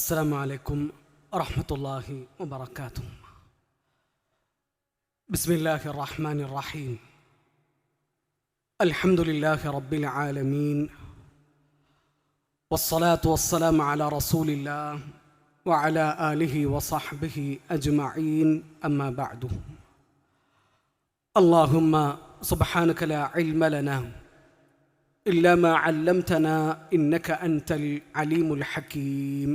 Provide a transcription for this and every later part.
السلام عليكم ورحمة الله وبركاته. بسم الله الرحمن الرحيم. الحمد لله رب العالمين، والصلاة والسلام على رسول الله وعلى آله وصحبه أجمعين، أما بعد. اللهم سبحانك لا علم لنا إلا ما علمتنا إنك أنت العليم الحكيم.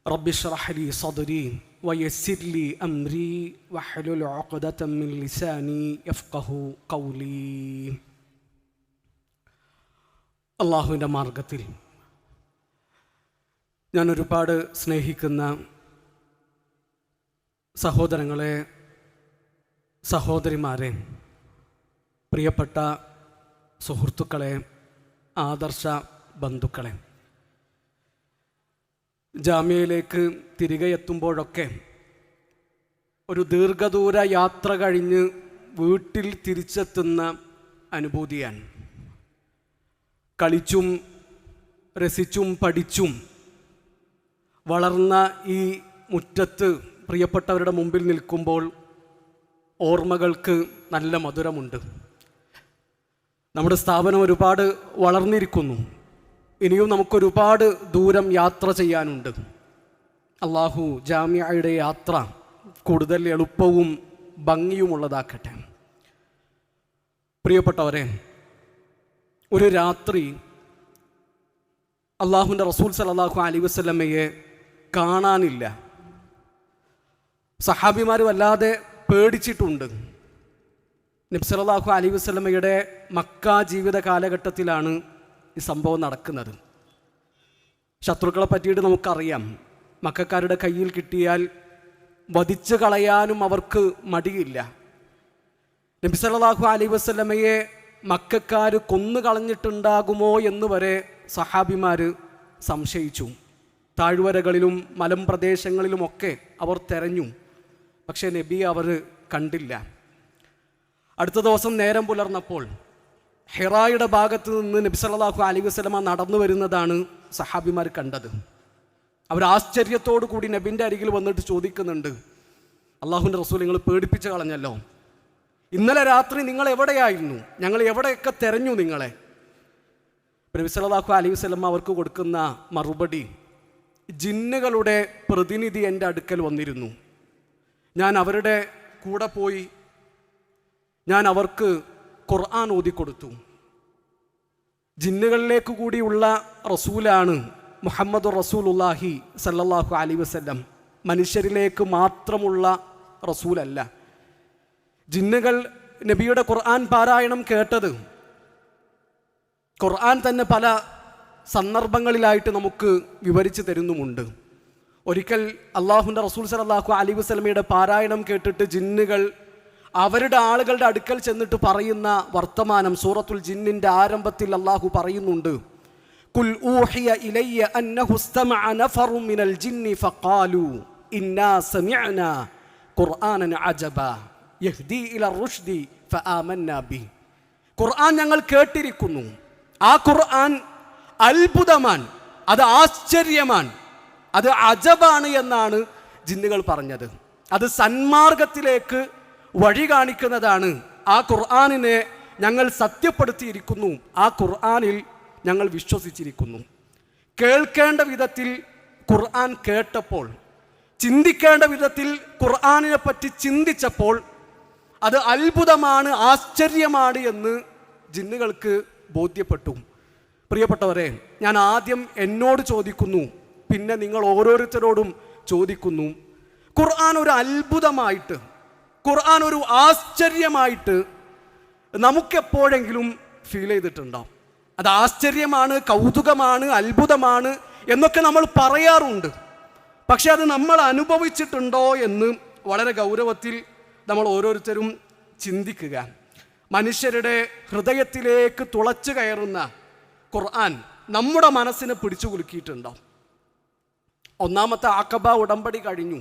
رب اشرح لي صدري ويسر لي أمري واحلل عقدة من لساني يفقه قولي. അള്ളാഹുവിൻ്റെ മാർഗത്തിൽ ഞാൻ ഒരുപാട് സ്നേഹിക്കുന്ന സഹോദരങ്ങളെ, സഹോദരിമാരെ, പ്രിയപ്പെട്ട സുഹൃത്തുക്കളെ, ആദർശ ബന്ധുക്കളെ, ജാമ്യയിലേക്ക് തിരികെ എത്തുമ്പോഴൊക്കെ ഒരു ദീർഘദൂര യാത്ര കഴിഞ്ഞ് വീട്ടിൽ തിരിച്ചെത്തുന്ന അനുഭൂതിയാണ്. കളിച്ചും രസിച്ചും പഠിച്ചും വളർന്ന ഈ മുറ്റത്ത് പ്രിയപ്പെട്ടവരുടെ മുമ്പിൽ നിൽക്കുമ്പോൾ ഓർമ്മകൾക്ക് നല്ല മധുരമുണ്ട്. നമ്മുടെ സ്ഥാപനം ഒരുപാട് വളർന്നിരിക്കുന്നു. ഇനിയും നമുക്കൊരുപാട് ദൂരം യാത്ര ചെയ്യാനുണ്ട്. അള്ളാഹു ജാമ്യയുടെ യാത്ര കൂടുതൽ എളുപ്പവും ഭംഗിയുമുള്ളതാക്കട്ടെ. പ്രിയപ്പെട്ടവരെ, ഒരു രാത്രി അള്ളാഹുവിൻ്റെ റസൂൽ സല്ലല്ലാഹു അലൈഹി വസല്ലമയെ കാണാനില്ല. സഹാബിമാർ വല്ലാതെ പേടിച്ചിട്ടുണ്ട്. നബി സല്ലല്ലാഹു അലൈഹി വസല്ലമയുടെ മക്ക ജീവിത കാലഘട്ടത്തിലാണ് ഈ സംഭവം നടക്കുന്നത്. ശത്രുക്കളെ പറ്റിയിട്ട് നമുക്കറിയാം. മക്കക്കാരുടെ കയ്യിൽ കിട്ടിയാൽ വധിച്ചു കളയാനും അവർക്ക് മടിയില്ല. നബി സല്ലല്ലാഹു അലൈഹി വസല്ലമയെ മക്കക്കാർ കൊന്നു കളഞ്ഞിട്ടുണ്ടാകുമോ എന്ന് വരെ സഹാബിമാർ സംശയിച്ചു. താഴ്വരകളിലും മലമ്പ്രദേശങ്ങളിലുമൊക്കെ അവർ തെരഞ്ഞു. പക്ഷേ നബി അവർ കണ്ടില്ല. അടുത്ത ദിവസം നേരം പുലർന്നപ്പോൾ ഹിറായുടെ ഭാഗത്ത് നിന്ന് നബി സല്ലല്ലാഹു അലൈഹി വസല്ലമ നടന്നു വരുന്നതാണ് സഹാബിമാർ കണ്ടത്. അവർ ആശ്ചര്യത്തോടു കൂടി നബിൻ്റെ അരികിൽ വന്നിട്ട് ചോദിക്കുന്നുണ്ട്, അള്ളാഹുവിൻ്റെ റസൂൽ, നിങ്ങൾ പേടിപ്പിച്ച് കളഞ്ഞല്ലോ. ഇന്നലെ രാത്രി നിങ്ങൾ എവിടെയായിരുന്നു? ഞങ്ങൾ എവിടെയൊക്കെ തെരഞ്ഞു നിങ്ങളെ. നബി സല്ലല്ലാഹു അലൈഹി വസല്ലമ അവർക്ക് കൊടുക്കുന്ന മറുപടി, ജിന്നുകളുടെ പ്രതിനിധി എൻ്റെ അടുക്കൽ വന്നിരുന്നു. ഞാൻ അവരുടെ കൂടെ പോയി ഞാൻ അവർക്ക് ഖുർആൻ ഓതിക്കൊടുത്തു. ജിന്നുകളിലേക്ക് കൂടിയുള്ള റസൂലാണ് മുഹമ്മദ് റസൂലുള്ളാഹി സല്ലല്ലാഹു അലൈഹി വസല്ലം. മനുഷ്യരിലേക്ക് മാത്രമുള്ള റസൂലല്ല. ജിന്നുകൾ നബിയുടെ ഖുർആൻ പാരായണം കേട്ടത് ഖുർആൻ തന്നെ പല സന്ദർഭങ്ങളിലായിട്ട് നമുക്ക് വിവരിച്ചു തരുന്നുമുണ്ട്. ഒരിക്കൽ അള്ളാഹുവിൻ്റെ റസൂൽ സല്ലല്ലാഹു അലൈഹി വസല്ലമയുടെ പാരായണം കേട്ടിട്ട് ജിന്നുകൾ അവരുടെ ആളുകളുടെ അടുക്കൽ ചെന്നിട്ട് പറയുന്ന വർത്തമാനം സൂറത്തുൽ ജിന്നിൻ്റെ ആരംഭത്തിൽ അള്ളാഹു പറയുന്നുണ്ട്, കുൽ ഊഹിയ ഇലയ്യ അന്നഹു ഇസ്തമഅ നഫറും മിനൽ ജിന്നി ഫഖാലു ഇന്നാ സമിഅനാ ഖുർആനൻ അജബാ യഹ്ദി ഇലർ റുഷ്ദി ഫആമന്നാ ബിഹി. ഖുർആൻ ഞങ്ങൾ കേട്ടിരിക്കുന്നു. ആ ഖുർആൻ അത്ഭുതമാണ്, അത് ആശ്ചര്യമാണ്, അത് അജബാണ് എന്നാണ് ജിന്നുകൾ പറഞ്ഞത്. അത് സന്മാർഗത്തിലേക്ക് വഴി കാണിക്കുന്നതാണ്. ആ ഖുർആനിനെ ഞങ്ങൾ സത്യപ്പെടുത്തിയിരിക്കുന്നു. ആ ഖുർആനിൽ ഞങ്ങൾ വിശ്വസിച്ചിരിക്കുന്നു. കേൾക്കേണ്ട വിധത്തിൽ ഖുർആൻ കേട്ടപ്പോൾ, ചിന്തിക്കേണ്ട വിധത്തിൽ ഖുർആനിനെ പറ്റി ചിന്തിച്ചപ്പോൾ അത് അത്ഭുതമാണ്, ആശ്ചര്യമാണ് എന്ന് ജിന്നുകൾക്ക് ബോധ്യപ്പെട്ടു. പ്രിയപ്പെട്ടവരെ, ഞാൻ ആദ്യം എന്നോട് ചോദിക്കുന്നു, പിന്നെ നിങ്ങൾ ഓരോരുത്തരോടും ചോദിക്കുന്നു, ഖുർആൻ ഒരു അത്ഭുതമായിട്ട്, ഖുർആൻ ഒരു ആശ്ചര്യമായിട്ട് നമുക്കെപ്പോഴെങ്കിലും ഫീൽ ചെയ്തിട്ടുണ്ടോ? അത് ആശ്ചര്യമാണ്, കൗതുകമാണ്, അത്ഭുതമാണ് എന്നൊക്കെ നമ്മൾ പറയാറുണ്ട്. പക്ഷെ അത് നമ്മൾ അനുഭവിച്ചിട്ടുണ്ടോ എന്ന് വളരെ ഗൗരവത്തിൽ നമ്മൾ ഓരോരുത്തരും ചിന്തിക്കുക. മനുഷ്യരുടെ ഹൃദയത്തിലേക്ക് തുളച്ചു കയറുന്ന ഖുർആൻ നമ്മുടെ മനസ്സിനെ പിടിച്ചു കുലുക്കിയിട്ടുണ്ടോ? ഒന്നാമത്തെ അഖബ ഉടമ്പടി കഴിഞ്ഞു.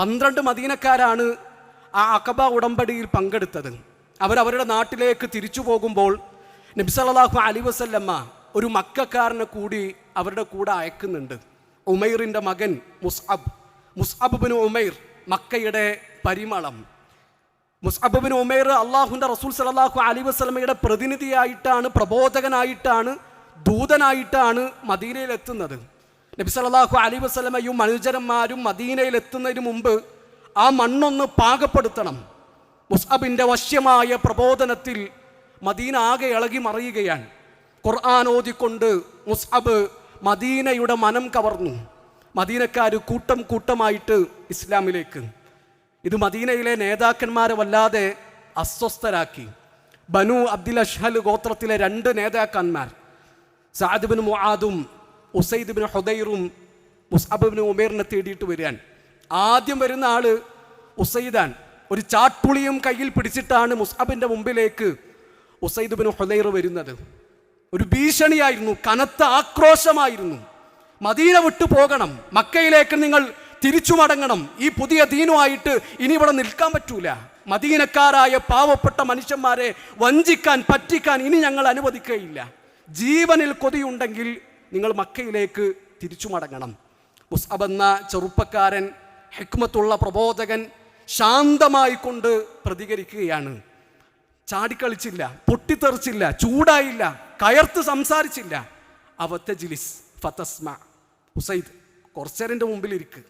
12 മദീനക്കാരാണ് ആ അഖബ ഉടമ്പടിയിൽ പങ്കെടുത്തത്. അവരവരുടെ നാട്ടിലേക്ക് തിരിച്ചു പോകുമ്പോൾ നബി സല്ലല്ലാഹു അലൈഹി വസല്ലമ ഒരു മക്കക്കാരനെ കൂടി അവരുടെ കൂടെ അയക്കുന്നുണ്ട്. ഉമൈറിൻ്റെ മകൻ മുസ്അബ് ബിൻ ഉമൈർ, മക്കയുടെ പരിമളം. മുസ്അബ് ബിൻ ഉമൈർ അള്ളാഹുവിൻ്റെ റസൂൽ സല്ലല്ലാഹു അലൈഹി വസല്ലമയുടെ പ്രതിനിധിയായിട്ടാണ്, പ്രബോധകനായിട്ടാണ്, ദൂതനായിട്ടാണ് മദീനയിലെത്തുന്നത്. നബി സല്ലല്ലാഹു അലൈഹി വസല്ലമയും അനുചരന്മാരും മദീനയിലെത്തുന്നതിന് മുമ്പ് ആ മണ്ണൊന്ന് പാകപ്പെടുത്തണം. മുസ്അബിൻ്റെ വശ്യമായ പ്രബോധനത്തിൽ മദീന ആകെ ഇളകി മറിയുകയാണ്. ഖുർആൻ ഓതിക്കൊണ്ട് മുസ്അബ് മദീനയുടെ മനം കവർന്നു. മദീനക്കാർ കൂട്ടം കൂട്ടമായിട്ട് ഇസ്ലാമിലേക്ക്. ഇത് മദീനയിലെ നേതാക്കന്മാരെ വല്ലാതെ അസ്വസ്ഥരാക്കി. ബനു അബ്ദുൽ അഷ്ഹൽ ഗോത്രത്തിലെ 2 നേതാക്കന്മാർ, സഅദ് ബിൻ മുആദും ഉസൈദ് ബിൻ ഹുദൈറും മുസ്അബ് ബിൻ ഉമൈറിനെ തേടിയിട്ട് വരികയാണ്. ആദ്യം വരുന്ന ആള് ഉസൈദാൻ. ഒരു ചാട്ടുളിയും കയ്യിൽ പിടിച്ചിട്ടാണ് മുസ്അബിൻ്റെ മുമ്പിലേക്ക് ഉസൈദ് ബിൻ ഹുദൈർ വരുന്നത്. ഒരു ഭീഷണിയായിരുന്നു, കനത്ത ആക്രോശമായിരുന്നു. മദീന വിട്ടു പോകണം, മക്കയിലേക്ക് നിങ്ങൾ തിരിച്ചു മടങ്ങണം, ഈ പുതിയ ദീനുമായിട്ട് ഇനി ഇവിടെ നിൽക്കാൻ പറ്റൂല, മദീനക്കാരായ പാവപ്പെട്ട മനുഷ്യന്മാരെ വഞ്ചിക്കാൻ പറ്റിക്കാൻ ഇനി ഞങ്ങൾ അനുവദിക്കുകയില്ല, ജീവനിൽ കൊതിയുണ്ടെങ്കിൽ നിങ്ങൾ മക്കയിലേക്ക് തിരിച്ചു മടങ്ങണം. മുസ്അബ് എന്ന ചെറുപ്പക്കാരൻ, ഹിക്മത്തുള്ള പ്രബോധകൻ, ശാന്തമായി കൊണ്ട് പ്രതികരിക്കുകയാണ്. ചാടിക്കളിച്ചില്ല, പൊട്ടിത്തെറിച്ചില്ല, ചൂടായില്ല, കയർത്ത് സംസാരിച്ചില്ല. അവത്തജിലിസ് ഫതസ്മ, ഉസൈദ് കുറച്ചേരൻ്റെ മുമ്പിൽ ഇരിക്ക്,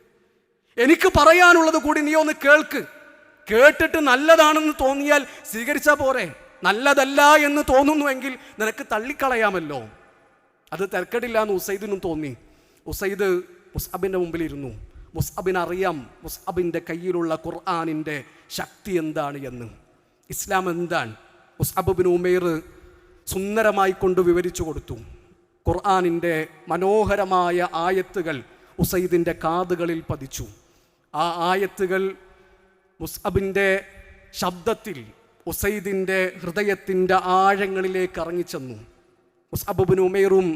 എനിക്ക് പറയാനുള്ളത് കൂടി നീ ഒന്ന് കേൾക്ക്, കേട്ടിട്ട് നല്ലതാണെന്ന് തോന്നിയാൽ സ്വീകരിച്ചാൽ പോരെ, നല്ലതല്ല എന്ന് തോന്നുന്നുവെങ്കിൽ നിനക്ക് തള്ളിക്കളയാമല്ലോ. അത് തിരക്കടില്ല എന്ന് ഉസൈദിനും തോന്നി. ഉസൈദ് മുസ്അബിൻ്റെ മുമ്പിലിരുന്നു. മുസ്അബിനറിയാം മുസ്അബിൻ്റെ കയ്യിലുള്ള ഖുർആനിൻ്റെ ശക്തി എന്താണ് എന്ന്, ഇസ്ലാം എന്താണ്. മുസ്അബ് ബിൻ ഉമൈർ സുന്ദരമായി കൊണ്ട് വിവരിച്ചു കൊടുത്തു. ഖുർആനിൻ്റെ മനോഹരമായ ആയത്തുകൾ ഉസൈദിൻ്റെ കാതുകളിൽ പതിച്ചു. ആ ആയത്തുകൾ മുസ്അബിൻ്റെ ശബ്ദത്തിൽ ഉസൈദിൻ്റെ ഹൃദയത്തിൻ്റെ ആഴങ്ങളിലേക്ക് ഇറങ്ങിച്ചെന്നു. മുസ്അബ് ബിൻ ഉമൈറും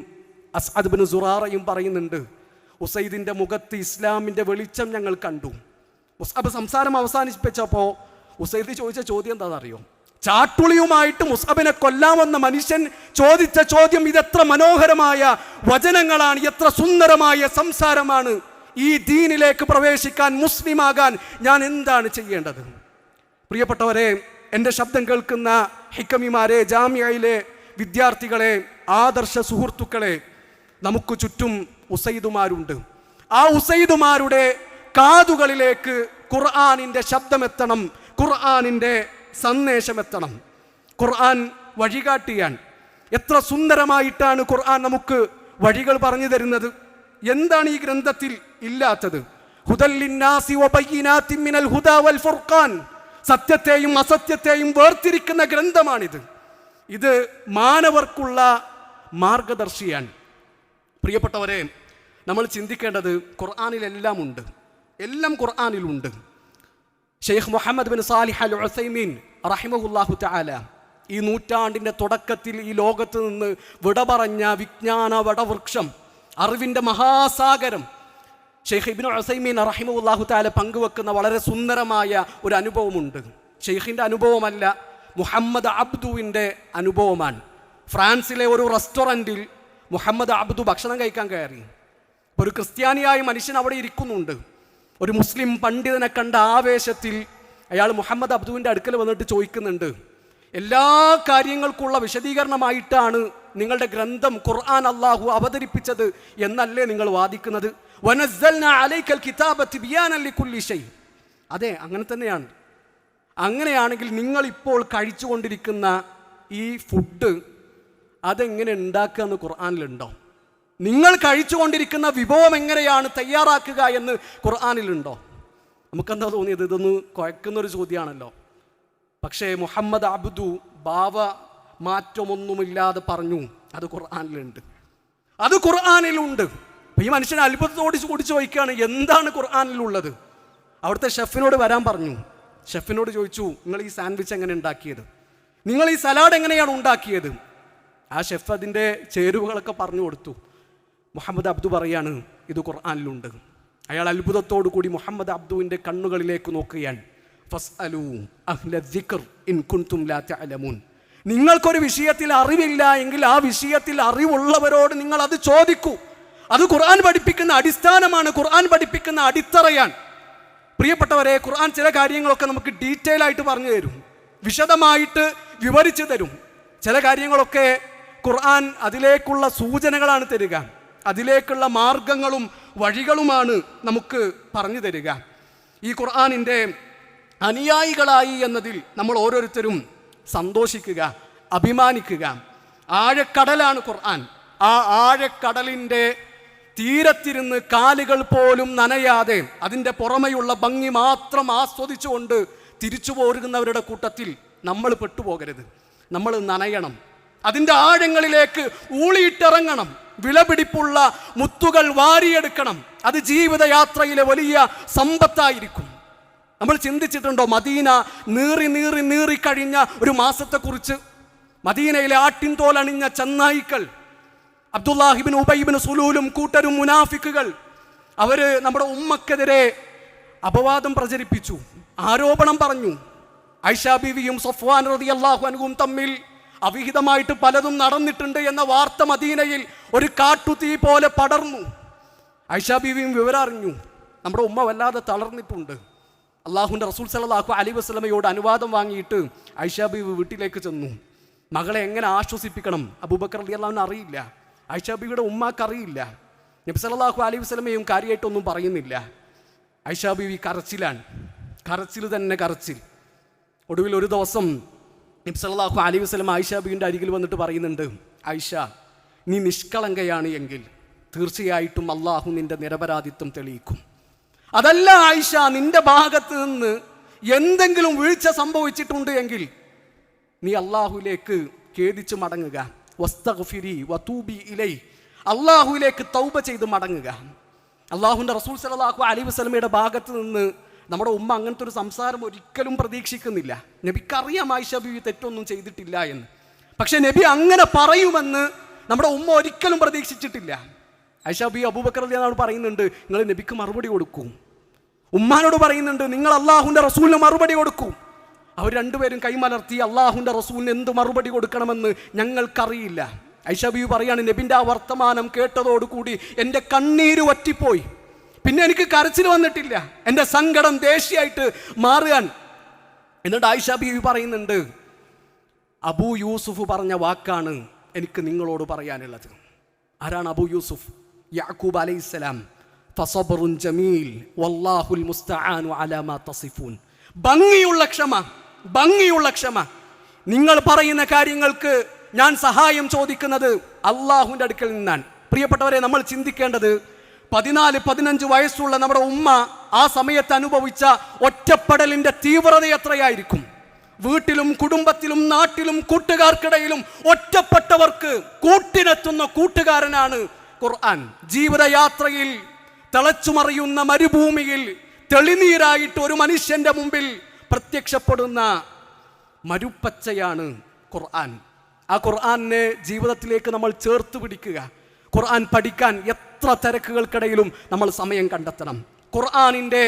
അസ്അദ് ബിൻ സുറാറയും പറയുന്നുണ്ട്, ഉസൈദിൻ്റെ മുഖത്ത് ഇസ്ലാമിൻ്റെ വെളിച്ചം ഞങ്ങൾ കണ്ടു. മുസ്അബ് സംസാരം അവസാനിപ്പിച്ചപ്പോൾ ഉസൈദ് ചോദിച്ച ചോദ്യം എന്താണെന്നറിയോ? ചാട്ടുളിയുമായിട്ട് മുസ്അബിനെ കൊല്ലാമെന്ന മനുഷ്യൻ ചോദിച്ച ചോദ്യം ഇതെത്ര മനോഹരമായ വചനങ്ങളാണ്, എത്ര സുന്ദരമായ സംസാരമാണ്. ഈ ദീനിലേക്ക് പ്രവേശിക്കാൻ, മുസ്ലിമാകാൻ ഞാൻ എന്താണ് ചെയ്യേണ്ടത്? പ്രിയപ്പെട്ടവരെ, എൻ്റെ ശബ്ദം കേൾക്കുന്ന ഹിക്കമിമാരെ, ജാമിയയിലെ വിദ്യാർത്ഥികളെ, ആദർശ സുഹൃത്തുക്കളെ, നമുക്ക് ചുറ്റും ഉസൈദുമാരുണ്ട്. ആ ഉസൈദുമാരുടെ കാതുകളിലേക്ക് ഖുർആനിൻ്റെ ശബ്ദമെത്തണം, ഖുർആനിൻ്റെ സന്ദേശമെത്തണം. ഖുർആൻ വഴികാട്ടിയാണ്. എത്ര സുന്ദരമായിട്ടാണ് ഖുർആൻ നമുക്ക് വഴികൾ പറഞ്ഞു തരുന്നത്. എന്താണ് ഈ ഗ്രന്ഥത്തിൽ ഇല്ലാത്തത്? ഹുദൽ ലിന്നാസി വബയ്യിനാത്തിൻ മിനൽ ഹുദാ വൽ ഫുർഖാൻ, സത്യത്തെയും അസത്യത്തെയും വേർതിരിക്കുന്ന ഗ്രന്ഥമാണിത്. ഇത് മാനവർക്കുള്ള മാർഗദർശിയാണ്. പ്രിയപ്പെട്ടവരെ, നമ്മൾ ചിന്തിക്കേണ്ടത് ഖുർആനിലെല്ലാം ഉണ്ട്, എല്ലാം ഖുർആനിലുണ്ട്. ഷെയ്ഖ് മുഹമ്മദ് ബിൻ സാലിഹ് അൽ ഉസൈമീൻ റഹിമഹുല്ലാഹു തആല ഈ നൂറ്റാണ്ടിൻ്റെ തുടക്കത്തിൽ ഈ ലോകത്ത് നിന്ന് വിട പറഞ്ഞ വിജ്ഞാന വടവൃക്ഷം, അറിവിൻ്റെ മഹാസാഗരം ഷെയ്ഖ് ഇബ്നു ഉസൈമീൻ റഹിമഹുല്ലാഹു തആല പങ്കുവെക്കുന്ന വളരെ സുന്ദരമായ ഒരു അനുഭവമുണ്ട്. ഷെയ്ഖിൻ്റെ അനുഭവമല്ല, മുഹമ്മദ് അബ്ദുവിൻ്റെ അനുഭവമാണ്. ഫ്രാൻസിലെ ഒരു റെസ്റ്റോറൻറ്റിൽ മുഹമ്മദ് അബ്ദു ഭക്ഷണം കഴിക്കാൻ കയറി. ഒരു ക്രിസ്ത്യാനിയായ മനുഷ്യൻ അവിടെ ഇരിക്കുന്നുണ്ട്. ഒരു മുസ്ലിം പണ്ഡിതനെ കണ്ട ആവേശത്തിൽ അയാൾ മുഹമ്മദ് അബ്ദുവിൻ്റെ അടുക്കൽ വന്നിട്ട് ചോദിക്കുന്നുണ്ട്, എല്ലാ കാര്യങ്ങൾക്കുള്ള വിശദീകരണമായിട്ടാണ് നിങ്ങളുടെ ഗ്രന്ഥം ഖുർആൻ അല്ലാഹു അവതരിപ്പിച്ചത് എന്നല്ലേ നിങ്ങൾ വാദിക്കുന്നത്? വനസ്സൽനാ അലൈക്കൽ കിതാബ തിബ്യാനൻ ലികുല്ലി ഷൈ. അതെ, അങ്ങനെ തന്നെയാണ്. അങ്ങനെയാണെങ്കിൽ നിങ്ങളിപ്പോൾ കഴിച്ചുകൊണ്ടിരിക്കുന്ന ഈ ഫുഡ് അതെങ്ങനെ ഉണ്ടാക്കുക എന്ന് ഖുർആനിലുണ്ടോ? നിങ്ങൾ കഴിച്ചുകൊണ്ടിരിക്കുന്ന വിഭവം എങ്ങനെയാണ് തയ്യാറാക്കുക എന്ന് ഖുർആനിലുണ്ടോ? നമുക്കെന്താ തോന്നിയത്? ഇതൊന്ന് കുഴക്കുന്നൊരു ചോദ്യമാണല്ലോ. പക്ഷേ മുഹമ്മദ് അബ്ദു ഭാവ മാറ്റമൊന്നുമില്ലാതെ പറഞ്ഞു, അത് ഖുർആനിലുണ്ട്, അത് ഖുർആനിലുണ്ട്. ഈ മനുഷ്യൻ അത്ഭുതത്തോട് കൂടി ചോദിക്കുകയാണ്, എന്താണ് ഖുർആനിലുള്ളത്? അവിടുത്തെ ഷെഫിനോട് വരാൻ പറഞ്ഞു. ഷെഫിനോട് ചോദിച്ചു, നിങ്ങൾ ഈ സാൻഡ്വിച്ച് എങ്ങനെ ഉണ്ടാക്കിയത്? നിങ്ങൾ ഈ സലാഡ് എങ്ങനെയാണ് ഉണ്ടാക്കിയത്? ആ ഷെഫ് അതിൻ്റെ ചേരുവകളൊക്കെ പറഞ്ഞു കൊടുത്തു. മുഹമ്മദ് അബ്ദു പറയാണ്, ഇത് ഖുർആനിലുണ്ട്. അയാൾ അത്ഭുതത്തോടു കൂടി മുഹമ്മദ് അബ്ദുവിൻ്റെ കണ്ണുകളിലേക്ക് നോക്കുകയാണ്. ഫസ്അലൂ അഹ്ല ദിക്ർ ഇൻ കുൻതും ലാ തഅലമൂൻ. നിങ്ങൾക്കൊരു വിഷയത്തിൽ അറിവില്ല എങ്കിൽ ആ വിഷയത്തിൽ അറിവുള്ളവരോട് നിങ്ങൾ അത് ചോദിക്കൂ. അത് ഖുർആൻ പഠിപ്പിക്കുന്ന അടിസ്ഥാനമാണ്, ഖുർആൻ പഠിപ്പിക്കുന്ന അടിത്തറയാണ്. പ്രിയപ്പെട്ടവരെ, ഖുർആൻ ചില കാര്യങ്ങളൊക്കെ നമുക്ക് ഡീറ്റെയിൽ ആയിട്ട് പറഞ്ഞു തരും, വിശദമായിട്ട് വിവരിച്ചു തരും. ചില കാര്യങ്ങളൊക്കെ ഖുർആൻ അതിലേക്കുള്ള സൂചനകളാണ് തരിക, അതിലേക്കുള്ള മാർഗങ്ങളും വഴികളുമാണ് നമുക്ക് പറഞ്ഞു തരിക. ഈ ഖുർആനിൻ്റെ അനുയായികളായി എന്നതിൽ നമ്മൾ ഓരോരുത്തരും സന്തോഷിക്കുക, അഭിമാനിക്കുക. ആഴക്കടലാണ് ഖുർആൻ. ആ ആഴക്കടലിൻ്റെ തീരത്തിരുന്ന് കാലുകൾ പോലും നനയാതെ അതിൻ്റെ പുറമെയുള്ള ഭംഗി മാത്രം ആസ്വദിച്ചുകൊണ്ട് തിരിച്ചു പോരുന്നവരുടെ കൂട്ടത്തിൽ നമ്മൾ പെട്ടുപോകരുത്. നമ്മൾ നനയണം, അതിൻ്റെ ആഴങ്ങളിലേക്ക് ഊളിയിട്ടിറങ്ങണം, വിലപിടിപ്പുള്ള മുത്തുകൾ വാരിയെടുക്കണം. അത് ജീവിതയാത്രയിലെ വലിയ സമ്പത്തായിരിക്കും. നമ്മൾ ചിന്തിച്ചിട്ടുണ്ടോ മദീന നീറി നീറി നീറി കഴിഞ്ഞ ഒരു മാസത്തെക്കുറിച്ച്? മദീനയിലെ ആട്ടിൻതോലണിഞ്ഞ ചെന്നായിക്കൾ, അബ്ദുല്ലാഹിബിൻ ഉബൈബിൻ സുലൂലും കൂട്ടരും മുനാഫിക്കുകൾ, അവര് നമ്മുടെ ഉമ്മക്കെതിരെ അപവാദം പ്രചരിപ്പിച്ചു, ആരോപണം പറഞ്ഞു. ഐഷ ബീവിയും സഫ്വാൻ റളിയല്ലാഹു അൻഹും തമ്മിൽ അവിഹിതമായിട്ട് പലതും നടന്നിട്ടുണ്ട് എന്ന വാർത്ത മദീനയിൽ ഒരു കാട്ടുതീ പോലെ പടർന്നു. ഐഷ ബീവിയും വിവരം അറിഞ്ഞു. നമ്മുടെ ഉമ്മ വല്ലാതെ തളർന്നിട്ടുണ്ട്. അള്ളാഹുവിൻ്റെ റസൂൽ സല്ലല്ലാഹു അലൈഹി വസല്ലമയോട് അനുവാദം വാങ്ങിയിട്ട് ഐഷ ബീവി വീട്ടിലേക്ക് ചെന്നു. മകളെ എങ്ങനെ ആശ്വസിപ്പിക്കണം അബൂബക്കർ റളിയല്ലാഹു അൻഹു അറിയില്ല, ഐഷ ബീവിയുടെ ഉമ്മാക്ക് അറിയില്ല. നബി സല്ലല്ലാഹു അലൈഹി വസല്ലമയും കാര്യമായിട്ടൊന്നും പറയുന്നില്ല. ഐഷ ബീവി കരച്ചിലാണ്, കരച്ചിൽ തന്നെ കരച്ചിൽ. ഒടുവിൽ ഒരു ദിവസം നബി സല്ലല്ലാഹു അലൈഹി വസല്ലം ഐഷ ബീവിൻ്റെ അരികിൽ വന്നിട്ട് പറയുന്നുണ്ട്, ഐഷ, നീ നിഷ്കളങ്കയാണ് എങ്കിൽ തീർച്ചയായിട്ടും അള്ളാഹു നിന്റെ നിരപരാധിത്വം തെളിയിക്കും. അതല്ല ഐഷ, നിന്റെ ഭാഗത്ത് നിന്ന് എന്തെങ്കിലും വീഴ്ച സംഭവിച്ചിട്ടുണ്ട് എങ്കിൽ നീ അള്ളാഹുവിലേക്ക് ഖേദിച്ച് മടങ്ങുക. വസ്തഗ്ഫിരി വതൂബി ഇലൈ, അള്ളാഹുവിലേക്ക് തൗബ ചെയ്ത് മടങ്ങുക. അള്ളാഹുവിൻ്റെ റസൂൽ സല്ലല്ലാഹു അലൈഹി വസല്ലമയുടെ ഭാഗത്ത് നിന്ന് നമ്മുടെ ഉമ്മ അങ്ങനത്തെ ഒരു സംസാരം ഒരിക്കലും പ്രതീക്ഷിക്കുന്നില്ല. നബിക്കറിയാം ആയിഷ ബീവി തെറ്റൊന്നും ചെയ്തിട്ടില്ല എന്ന്. പക്ഷെ നബി അങ്ങനെ പറയുമെന്ന് നമ്മുടെ ഉമ്മ ഒരിക്കലും പ്രതീക്ഷിച്ചിട്ടില്ല. ആയിഷ ബീവി അബൂബക്കർ റളിയല്ലാഹു പറയുന്നുണ്ട്, നിങ്ങൾ നബിക്ക് മറുപടി കൊടുക്കും. ഉമ്മാനോട് പറയുന്നുണ്ട്, നിങ്ങൾ അള്ളാഹുവിൻ്റെ റസൂലിന് മറുപടി കൊടുക്കും. അവർ രണ്ടുപേരും കൈമലർത്തി, അള്ളാഹുവിൻ്റെ റസൂലിന് എന്ത് മറുപടി കൊടുക്കണമെന്ന് ഞങ്ങൾക്കറിയില്ല. ആയിഷ ബീവി പറയാണ്, നബിൻ്റെ ആ വർത്തമാനം കേട്ടതോടുകൂടി എൻ്റെ കണ്ണീര് വറ്റിപ്പോയി. പിന്നെ എനിക്ക് കരച്ചിൽ വന്നിട്ടില്ല, എൻ്റെ സങ്കടം ദേഷ്യമായിട്ട് മാറുകയാണ്. എന്നിട്ട് ആയിഷ ബീവി പറയുന്നുണ്ട്, അബൂ യൂസുഫ് പറഞ്ഞ വാക്കാണ് എനിക്ക് നിങ്ങളോട് പറയാനുള്ളത്. ആരാണ് അബൂ യൂസുഫ്? യാക്കൂബ് അലൈഹിസ്സലാം. ഫസബ്റുൻ ജമീൽ വല്ലാഹുൽ മുസ്തആനു അലാ മാ തസിഫൂൻ. ഭംഗിയുള്ള ക്ഷമ, ഭംഗിയുള്ള ക്ഷമ. നിങ്ങൾ പറയുന്ന കാര്യങ്ങൾക്ക് ഞാൻ സഹായം ചോദിക്കുന്നത് അള്ളാഹുവിൻ്റെ അടുക്കൽ നിന്നാണ്. പ്രിയപ്പെട്ടവരെ, നമ്മൾ ചിന്തിക്കേണ്ടത് 14-15 വയസ്സുള്ള നമ്മുടെ ഉമ്മ ആ സമയത്ത് അനുഭവിച്ച ഒറ്റപ്പെടലിൻ്റെ തീവ്രത എത്രയായിരിക്കും. വീട്ടിലും കുടുംബത്തിലും നാട്ടിലും കൂട്ടുകാർക്കിടയിലും ഒറ്റപ്പെട്ടവർക്ക് കൂട്ടിനെത്തുന്ന കൂട്ടുകാരനാണ് ഖുർആൻ. ജീവിതയാത്രയിൽ തിളച്ചുമറിയുന്ന മരുഭൂമിയിൽ തെളിനീരായിട്ട് ഒരു മനുഷ്യന്റെ മുമ്പിൽ പ്രത്യക്ഷപ്പെടുന്ന മരുപ്പച്ചയാണ് ഖുർആൻ. ആ ഖുർആനെ ജീവിതത്തിലേക്ക് നമ്മൾ ചേർത്ത് പിടിക്കുക. ഖുർആൻ പഠിക്കാൻ എത്ര തിരക്കുകൾക്കിടയിലും നമ്മൾ സമയം കണ്ടെത്തണം. ഖുർആനിൻ്റെ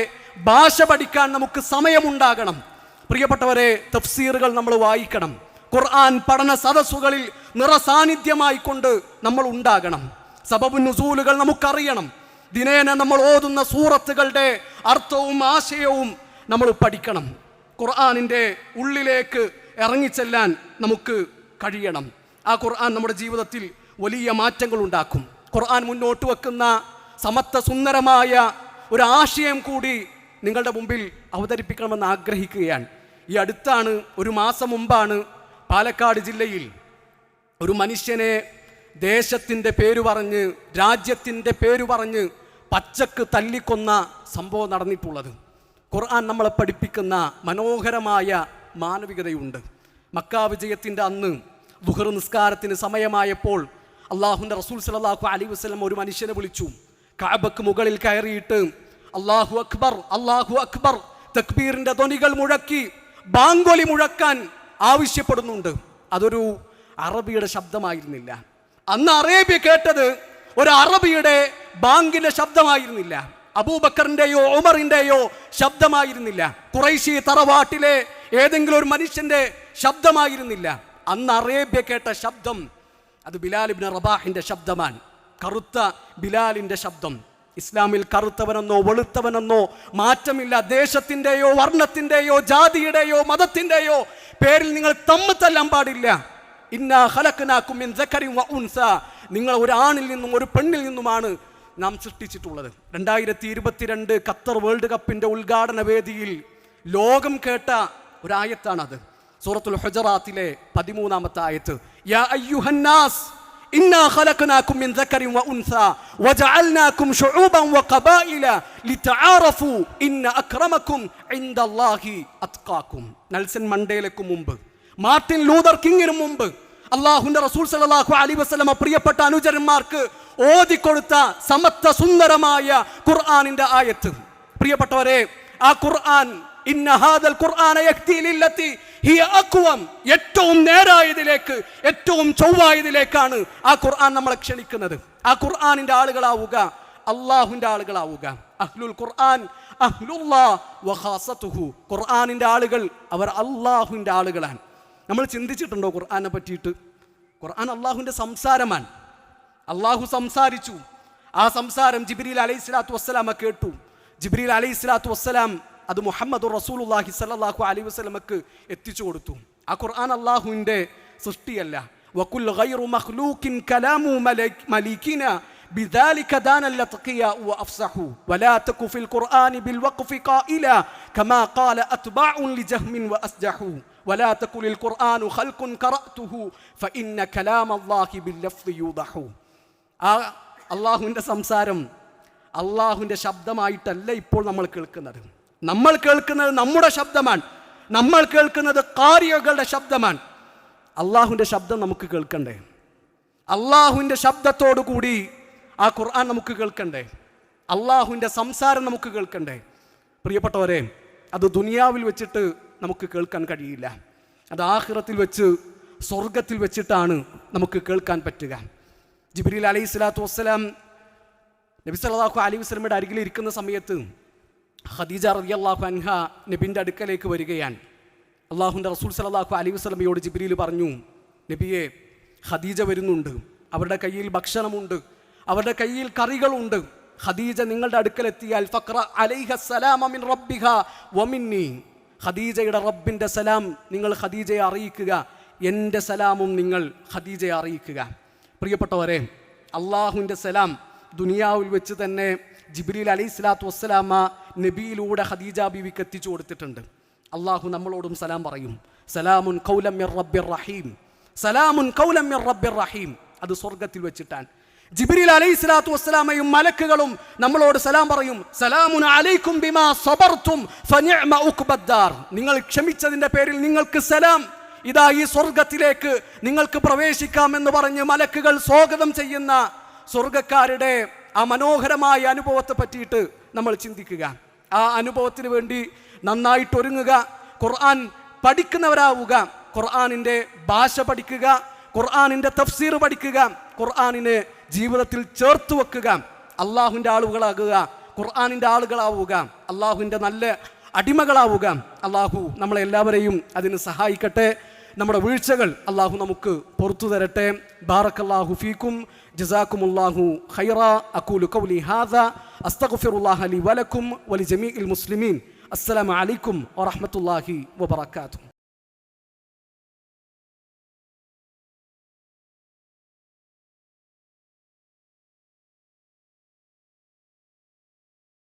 ഭാഷ പഠിക്കാൻ നമുക്ക് സമയമുണ്ടാകണം. പ്രിയപ്പെട്ടവരെ, തഫ്സീറുകൾ നമ്മൾ വായിക്കണം. ഖുർആൻ പഠന സദസ്സുകളിൽ നിറസാന്നിധ്യമായിക്കൊണ്ട് നമ്മൾ ഉണ്ടാകണം. സബബു നുസൂലുകൾ നമുക്കറിയണം. ദിനേന നമ്മൾ ഓതുന്ന സൂറത്തുകളുടെ അർത്ഥവും ആശയവും നമ്മൾ പഠിക്കണം. ഖുർആനിൻ്റെ ഉള്ളിലേക്ക് ഇറങ്ങിച്ചെല്ലാൻ നമുക്ക് കഴിയണം. ആ ഖുർആൻ നമ്മുടെ ജീവിതത്തിൽ വലിയ മാറ്റങ്ങൾ ഉണ്ടാക്കും. ഖുർആൻ മുന്നോട്ട് വെക്കുന്ന സമത്വ സുന്ദരമായ ഒരു ആശയം കൂടി നിങ്ങളുടെ മുമ്പിൽ അവതരിപ്പിക്കണമെന്ന് ആഗ്രഹിക്കുകയാണ്. ഈ അടുത്താണ്, ഒരു മാസം മുമ്പാണ്, പാലക്കാട് ജില്ലയിൽ ഒരു മനുഷ്യനെ ദേശത്തിൻ്റെ പേര് പറഞ്ഞ്, രാജ്യത്തിൻ്റെ പേര് പറഞ്ഞ് പച്ചക്ക് തല്ലിക്കൊന്ന സംഭവം നടന്നിട്ടുള്ളത്. ഖുർആൻ നമ്മളെ പഠിപ്പിക്കുന്ന മനോഹരമായ മാനവികതയുണ്ട്. മക്കാ വിജയത്തിൻ്റെ അന്ന് ദുഹർ നിസ്കാരത്തിന് സമയമായപ്പോൾ അള്ളാഹുവിൻ്റെ റസൂൽ സല്ലല്ലാഹു അലൈഹി വസല്ലം ഒരു മനുഷ്യനെ വിളിച്ചു. കഅബക്ക് മുകളിൽ കയറിയിട്ട് അല്ലാഹു അക്ബർ, അല്ലാഹു അക്ബർ തക്ബീറിൻ്റെ ധ്വനികൾ മുഴക്കി ബാങ്കൊലി മുഴക്കാൻ ആവശ്യപ്പെടുന്നുണ്ട്. അതൊരു അറബിയുടെ ശബ്ദമായിരുന്നില്ല. അന്ന് അറേബ്യ കേട്ടത് ഒരു അറബിയുടെ ബാങ്കിൻ്റെ ശബ്ദമായിരുന്നില്ല, അബൂബക്കറിൻ്റെയോ ഉമറിൻ്റെയോ ശബ്ദമായിരുന്നില്ല, ഖുറൈശി തറവാട്ടിലെ ഏതെങ്കിലും ഒരു മനുഷ്യൻ്റെ ശബ്ദമായിരുന്നില്ല. അന്ന് അറേബ്യ കേട്ട ശബ്ദം അത് ബിലാൽ ഇബ്നു റബാഹിൻ്റെ ശബ്ദമാണ്. കറുത്ത ബിലാലിൻ്റെ ശബ്ദം. ഇസ്ലാമിൽ കറുത്തവനെന്നോ വെളുത്തവനെന്നോ മാറ്റമില്ല. ദേശത്തിൻ്റെയോ വർണ്ണത്തിൻ്റെയോ ജാതിയുടെയോ മതത്തിൻ്റെയോ പേരിൽ നിങ്ങൾ തമ്മിൽ പാടില്ല. ഇന്നാ ഖലഖനാകും മിൻ ദക്കരിൻ വ ഉൻസ, നിങ്ങൾ ഒരു ആണിൽ നിന്നും ഒരു പെണ്ണിൽ നിന്നുമാണ് നാം സൃഷ്ടിച്ചിട്ടുള്ളത്. 2022 ഖത്തർ വേൾഡ് കപ്പിൻ്റെ ഉദ്ഘാടന വേദിയിൽ ലോകം കേട്ട ഒരായത്താണത്. സൂറത്തുൽ ഹുജറാത്തിലെ 13-ാമത്തെ ആയത്ത്. യാ അയ്യുഹന്നാസ് ഇന്നാ ഖലഖനാകും മിൻ ദക്കരിൻ വ ഉൻസ വജഅൽനാകും ശുഊബൻ വ ഖബായില ലിതആറഫു ഇന്ന അക്രമകും ഇൻദല്ലാഹി അത്ഖാകും. നെൽസൺ മണ്ടേലയ്ക്ക് മുമ്പ്, മാർട്ടിൻ ലൂതർ കിങ്ങിന് മുമ്പ് അല്ലാഹുവിന്റെ റസൂൽ സല്ലല്ലാഹു അലൈഹി വസല്ലമ പ്രിയപ്പെട്ട അനുചരന്മാർക്ക് ഓതിക്കൊടുത്ത സമത്വ സുന്ദരമായ ഖുർആനിന്റെ ആയത്ത്. പ്രിയപ്പെട്ടവരെ, ആ ഖുർആൻ ഇന്ന ഹാദൽ ഖുർആന യഹ്ദി ലില്ലതി ഹിയ അഖ്വം, ഏറ്റവും നേരായതിലേക്ക്, ഏറ്റവും ചൊവ്വായതിലേക്കാണ് ആ ഖുർആൻ നമ്മളെ ക്ഷണിക്കുന്നത്. ആ ഖുർആനിന്റെ ആളുകളാവുക, അല്ലാഹുവിന്റെ ആളുകളാവുക. അഹ്ലുൽ ഖുർആൻ അഹ്ലുല്ലാഹ് വ ഖാസതുഹു, ഖുർആനിന്റെ ആളുകൾ അവർ അല്ലാഹുവിന്റെ ആളുകളാണ്. നമ്മൾ ചിന്തിച്ചിട്ടുണ്ടോ ഖുർആനെ പറ്റിയിട്ട്? ഖുർആൻ അല്ലാഹുവിന്റെ സംസാരമാണ്. അല്ലാഹു സംസാരിച്ചു. ആ സംസാരം ജിബ്രീൽ അലൈഹിസ്സലാത്തു വസ്സലാമ കേട്ടു. ജിബ്രീൽ അലൈഹിസ്സലാത്തു വസ്സലാം അത് മുഹമ്മദുർ റസൂലുള്ളാഹി സ്വല്ലല്ലാഹു അലൈഹി വസല്ലമക്ക് എത്തിച്ചു കൊടുത്തു. ആ ഖുർആൻ അല്ലാഹുവിന്റെ സൃഷ്ടിയല്ല. വകുൽ ഗൈറു മഖ്ലൂഖിൻ കലാമു മലീകിന ബിദാലിക ദാന ലത്ഖിയ വഅഫ്സഹു വലാ തകു ഫിൽ ഖുർആനി ബിൽ വഖഫി ഖായില കമാ ഖാല അത്ബാഉൻ ലിജഹ്മിൻ വഅസ്ജഹു വലാ തകു ലിൽ ഖുർആനു ഖൽഖുൻ ഖറഅതുഹു ഫഇന്ന കലാമല്ലാഹി ബിൽ ലഫ്ദി യൂദഹു. ആ അല്ലാഹുവിന്റെ സംസാരം അല്ലാഹുവിന്റെ ശബ്ദമായിട്ടല്ല ഇപ്പോൾ നമ്മൾ കേൾക്കുന്നത്. നമ്മൾ കേൾക്കുന്നത് നമ്മുടെ ശബ്ദമാണ്. നമ്മൾ കേൾക്കുന്നത് ഖാരികളുടെ ശബ്ദമാണ്. അല്ലാഹുവിന്റെ ശബ്ദം നമുക്ക് കേൾക്കണ്ടേ? അല്ലാഹുവിന്റെ ശബ്ദത്തോടു കൂടി ആ ഖുർആൻ നമുക്ക് കേൾക്കണ്ടേ? അല്ലാഹുവിന്റെ സംസാരം നമുക്ക് കേൾക്കണ്ടേ? പ്രിയപ്പെട്ടവരെ, അത് ദുനിയാവിൽ വെച്ചിട്ട് നമുക്ക് കേൾക്കാൻ കഴിയില്ല. അത് ആഖിറത്തിൽ വെച്ച്, സ്വർഗത്തിൽ വെച്ചിട്ടാണ് നമുക്ക് കേൾക്കാൻ പറ്റുക. ജിബ്രീൽ അലൈഹിസ്സലാത്തു വസ്സലാം നബി സല്ലല്ലാഹു അലൈഹി വസല്ലമയുടെ അരികിൽ ഇരിക്കുന്ന സമയത്ത് ഖദീജ റളിയല്ലാഹു അൻഹ നബിൻ്റെ അടുക്കലേക്ക് വരികയാണ്. അല്ലാഹുവിൻ്റെ റസൂൽ സല്ലല്ലാഹു അലൈഹി വസല്ലമയോട് ജിബ്രീൽ പറഞ്ഞു, നബിയെ, ഖദീജ വരുന്നുണ്ട്, അവരുടെ കയ്യിൽ ഭക്ഷണമുണ്ട്, അവരുടെ കയ്യിൽ കറികളുണ്ട്. ഖദീജ നിങ്ങളുടെ അടുക്കലെത്തിയാൽ ഫഖ്റ അലൈഹ സലാമ മിൻ റബ്ബിഹ വമിന്നി, ഖദീജയുടെ റബ്ബിൻ്റെ സലാം നിങ്ങൾ ഖദീജയെ അറിയിക്കുക, എൻ്റെ സലാമും നിങ്ങൾ ഖദീജയെ അറിയിക്കുക. പ്രിയപ്പെട്ടവരെ, അള്ളാഹുവിൻ്റെ സലാം ദുനിയാവിൽ വെച്ച് തന്നെ ജിബ്രീൽ അലൈഹിസ്സലാത്തു വസ്സലാമ നബിയിലൂടെ ഖദീജ ബീവിക്ക് എത്തിച്ചു കൊടുത്തിട്ടുണ്ട്. അള്ളാഹു നമ്മളോടും സലാം പറയും. സലാമുൻ ഖൗലൻ മിർ റബ്ബിർ റഹീം, സലാമുൻ ഖൗലൻ മിർ റബ്ബിർ റഹീം. അത് സ്വർഗത്തിൽ വെച്ചിട്ടാണ്. ജിബ്രീൽ അലൈഹിസ്സലാത്തു വസ്സലാമയും മലക്കുകളും നമ്മളോട് സലാം പറയും. സലാമുൻ അലൈക്കും ബിമാ സബർതും ഫനിഅമ ഉഖ്ബദ്ദാർ, നിങ്ങൾ ക്ഷമിച്ചതിൻ്റെ പേരിൽ നിങ്ങൾക്ക് സലാം, ഇതാ ഈ സ്വർഗത്തിലേക്ക് നിങ്ങൾക്ക് പ്രവേശിക്കാമെന്ന് പറഞ്ഞ് മലക്കുകൾ സ്വാഗതം ചെയ്യുന്ന സ്വർഗക്കാരുടെ ആ മനോഹരമായ അനുഭവത്തെ പറ്റിയിട്ട് നമ്മൾ ചിന്തിക്കുക. ആ അനുഭവത്തിന് വേണ്ടി നന്നായിട്ട് ഒരുങ്ങുക, ഖുർആൻ പഠിക്കുന്നവരാവുക, ഖുർആനിൻ്റെ ഭാഷ പഠിക്കുക, ഖുർആനിൻ്റെ തഫ്സീർ പഠിക്കുക, ഖുർആനിനെ ജീവിതത്തിൽ ചേർത്ത് വെക്കുക, അള്ളാഹുവിൻ്റെ ആളുകളാകുക, ഖുർആനിൻ്റെ ആളുകളാവുക, അള്ളാഹുവിൻ്റെ നല്ല അടിമകളാവുക. അള്ളാഹു നമ്മളെല്ലാവരെയും അതിന് സഹായിക്കട്ടെ. നമ്മുടെ വീഴ്ചകൾ അള്ളാഹു നമുക്ക് പുറത്തു തരട്ടെ. ബാറക്കല്ലാഹു ഫീക്കും, ജസാക്കുമുല്ലാഹു ഖൈറ. അഖൂലു ഖൗലി ഹാദാ അസ്തഗ്ഫിറുല്ലാഹ ലി വലക്കും വലിജമീഇൽ മുസ്ലിമീൻ. അസ്സലാമു അലൈക്കും വറഹ്മത്തുള്ളാഹി വബറകാതുഹു.